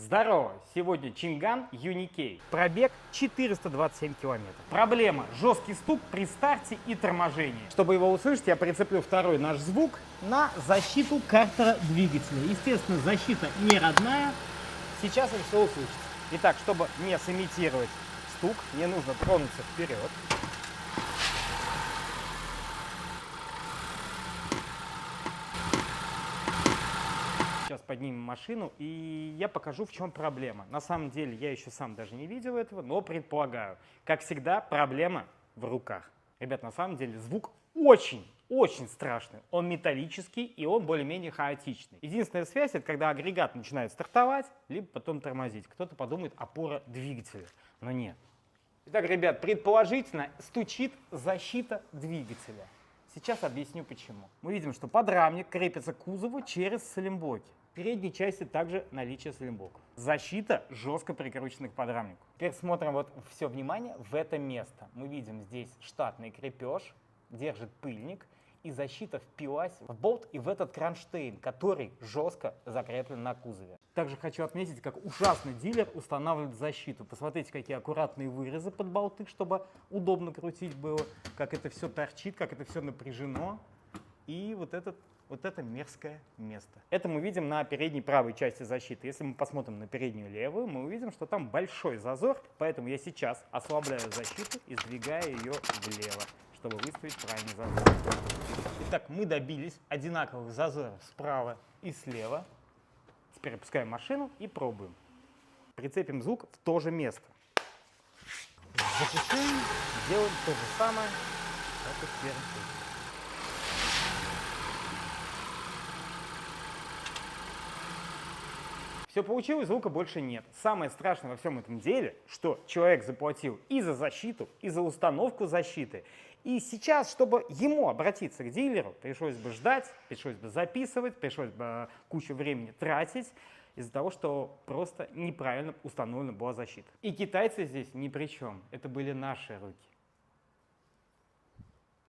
Здорово! Сегодня Чинган Юникей. Пробег 427 километров. Проблема – жесткий стук при старте и торможении. Чтобы его услышать, я прицеплю второй наш звук на защиту картера двигателя. Естественно, защита не родная. Сейчас вы все услышите. Итак, чтобы не сымитировать стук, мне нужно тронуться вперед. Сейчас поднимем машину, и я покажу, в чем проблема. На самом деле, я еще сам даже не видел этого, но предполагаю. Как всегда, проблема в руках. Ребят, на самом деле, звук очень страшный. Он металлический, и он более-менее хаотичный. Единственная связь — это когда агрегат начинает стартовать, либо потом тормозить. Кто-то подумает, опора двигателя, но нет. Итак, ребят, предположительно, стучит защита двигателя. Сейчас объясню почему. Мы видим, что подрамник крепится к кузову через салимблоки. В передней части также наличие салимблоков. Защита жестко прикручена к подрамнику. Теперь смотрим вот все внимание в это место. Мы видим здесь штатный крепеж, держит пыльник, и защита впилась в болт и в этот кронштейн, который жестко закреплен на кузове. Также хочу отметить, как ужасный дилер устанавливает защиту. Посмотрите, какие аккуратные вырезы под болты, чтобы удобно крутить было, как это все торчит, как это все напряжено. И вот это мерзкое место. Это мы видим на передней правой части защиты. Если мы посмотрим на переднюю левую, мы увидим, что там большой зазор, поэтому я сейчас ослабляю защиту и сдвигаю ее влево, чтобы выставить правильный зазор. Итак, мы добились одинаковых зазоров справа и слева. Теперь опускаем машину и пробуем. Прицепим звук в то же место. Запишем, делаем то же самое, как и в первом случае. Все получилось, звука больше нет. Самое страшное во всем этом деле, что человек заплатил и за защиту, и за установку защиты. И сейчас, чтобы ему обратиться к дилеру, пришлось бы ждать, пришлось бы записывать, пришлось бы кучу времени тратить из-за того, что просто неправильно установлена была защита. И китайцы здесь ни при чем. Это были наши руки.